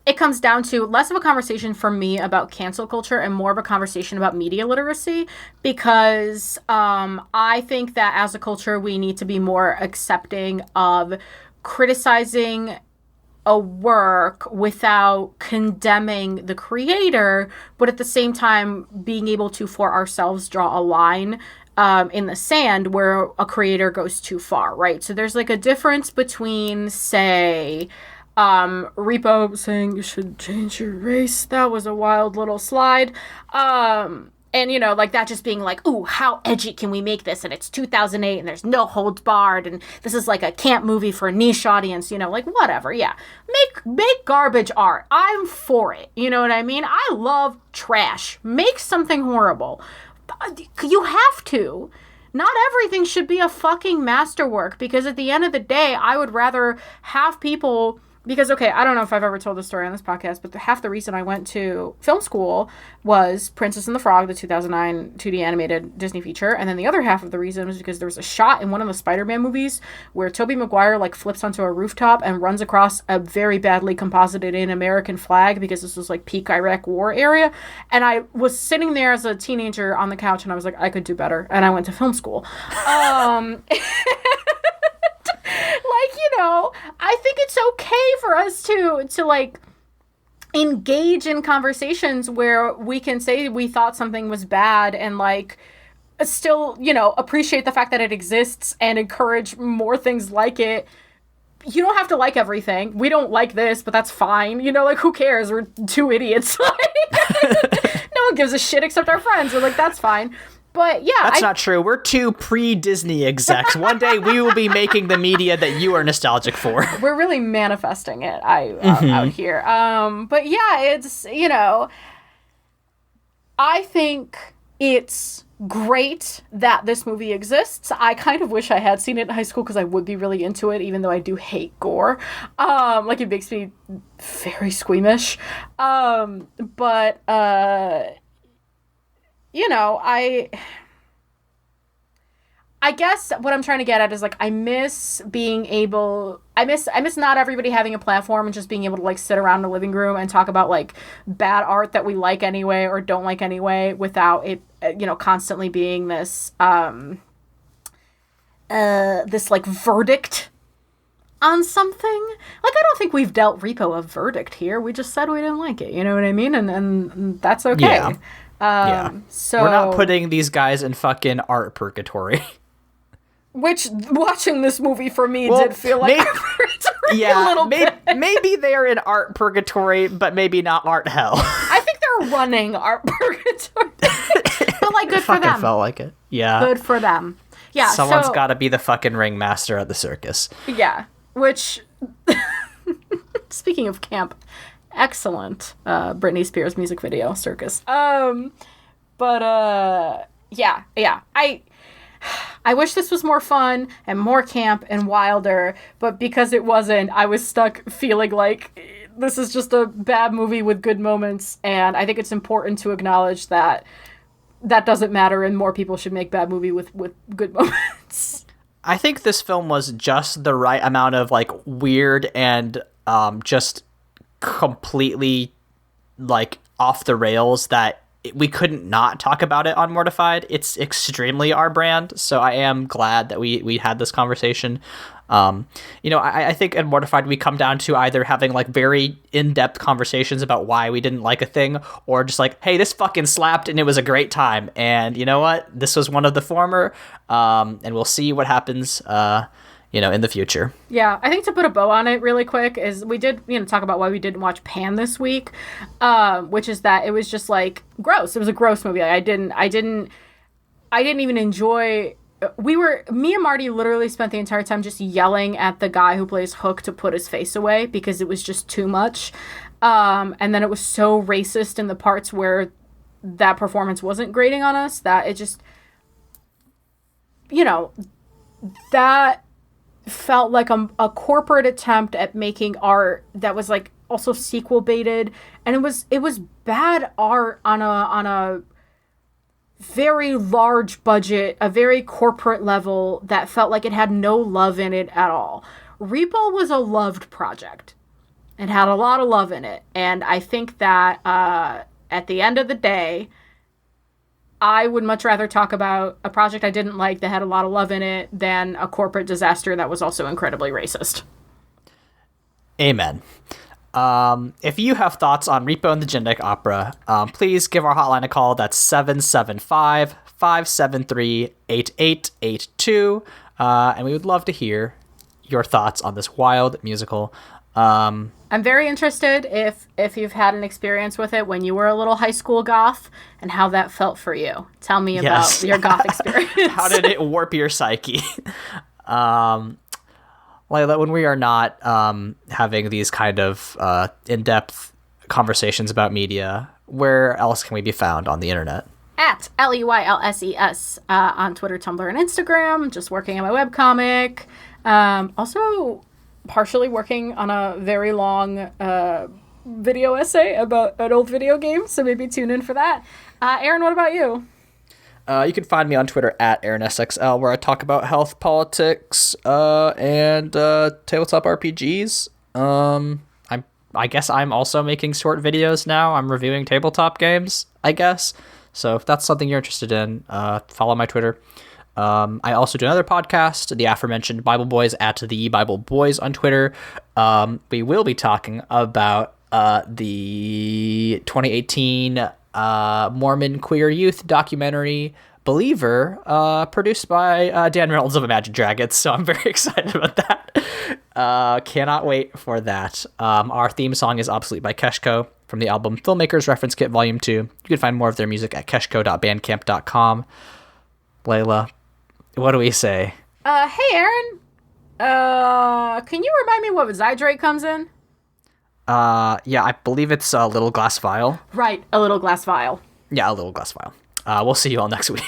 it comes down to less of a conversation for me about cancel culture and more of a conversation about media literacy, because I think that as a culture we need to be more accepting of criticizing a work without condemning the creator, but at the same time being able to for ourselves draw a line in the sand where a creator goes too far, right? So there's like a difference between, say, Repo saying you should change your race. That was a wild little slide. And, like that just being like, ooh, how edgy can we make this? And it's 2008 and there's no holds barred. And this is like a camp movie for a niche audience, like whatever. Yeah. Make garbage art. I'm for it. You know what I mean? I love trash. Make something horrible. You have to. Not everything should be a fucking masterwork, because at the end of the day, I would rather have people because, okay, I don't know if I've ever told this story on this podcast, but half the reason I went to film school was Princess and the Frog, the 2009 2D animated Disney feature. And then the other half of the reason was because there was a shot in one of the Spider-Man movies where Tobey Maguire, like, flips onto a rooftop and runs across a very badly composited in American flag, because this was, like, peak Iraq war area. And I was sitting there as a teenager on the couch, and I was like, I could do better. And I went to film school. I think it's okay for us to like engage in conversations where we can say we thought something was bad and like still, appreciate the fact that it exists and encourage more things like it. You don't have to like everything. We don't like this, but that's fine. Like, who cares? We're two idiots. No one gives a shit except our friends. We're like, that's fine. But yeah, that's not true. We're two pre-Disney execs. One day we will be making the media that you are nostalgic for. We're really manifesting it out here. But yeah, it's, I think it's great that this movie exists. I kind of wish I had seen it in high school because I would be really into it, even though I do hate gore. Like, it makes me very squeamish. But I guess what I'm trying to get at is, like, I miss not everybody having a platform and just being able to, like, sit around in the living room and talk about, like, bad art that we like anyway or don't like anyway without it, constantly being this, this, like, verdict on something. Like, I don't think we've dealt Repo a verdict here. We just said we didn't like it. You know what I mean? And that's okay. Yeah. So we're not putting these guys in fucking art purgatory. Which, watching this movie for me did feel like art purgatory a little bit. Maybe they're in art purgatory, but maybe not art hell. I think they're running art purgatory. But, like, good for them. Felt like it. Yeah. Good for them. Yeah. Someone's got to be the fucking ringmaster at the circus. Yeah. Which, speaking of camp, excellent Britney Spears music video, Circus. Yeah. I wish this was more fun and more camp and wilder, but because it wasn't, I was stuck feeling like this is just a bad movie with good moments, and I think it's important to acknowledge that doesn't matter and more people should make bad movie with good moments. I think this film was just the right amount of, like, weird and just completely, like, off the rails that we couldn't not talk about it on Mortified. It's extremely our brand, so I am glad that we had this conversation. I think in Mortified we come down to either having, like, very in-depth conversations about why we didn't like a thing, or just like, hey, this fucking slapped and it was a great time. And you know what? This was one of the former, and we'll see what happens in the future. Yeah, I think to put a bow on it really quick is we did, talk about why we didn't watch Pan this week, which is that it was just, like, gross. It was a gross movie. I didn't even enjoy. Me and Marty literally spent the entire time just yelling at the guy who plays Hook to put his face away because it was just too much. And then it was so racist in the parts where that performance wasn't grating on us that it just, that felt like a corporate attempt at making art that was, like, also sequel baited, and it was bad art on a very large budget, a very corporate level that felt like it had no love in it at all. Repo was a loved project. It had a lot of love in it, and I think that at the end of the day, I would much rather talk about a project I didn't like that had a lot of love in it than a corporate disaster that was also incredibly racist. Amen. If you have thoughts on Repo and the Genetic Opera, please give our hotline a call. That's 775-573-8882. And we would love to hear your thoughts on this wild musical. I'm very interested if you've had an experience with it when you were a little high school goth and how that felt for you. Tell me about your goth experience. How did it warp your psyche? Leyla, when we are not having these kind of in-depth conversations about media, where else can we be found on the internet? At LEYLSES on Twitter, Tumblr, and Instagram. Just working on my webcomic. Also, partially working on a very long video essay about an old video game, so maybe tune in for that. Aaron, what about you? You can find me on Twitter at AaronSXL, where I talk about health, politics, and tabletop RPGs. I guess I'm also making short videos now. I'm reviewing tabletop games, I guess. So if that's something you're interested in, follow my Twitter. I also do another podcast, the aforementioned Bible Boys, at the Bible Boys on Twitter. We will be talking about the 2018 Mormon queer youth documentary Believer, produced by Dan Reynolds of Imagine Dragons. So I'm very excited about that. Cannot wait for that. Our theme song is Obsolete by Keshko from the album Filmmakers Reference Kit Volume 2. You can find more of their music at keshko.bandcamp.com. Leyla, what do we say? Hey, Aaron. Can you remind me what Zydrate comes in? Yeah, I believe it's a little glass vial. Right, a little glass vial. Yeah, a little glass vial. We'll see you all next week.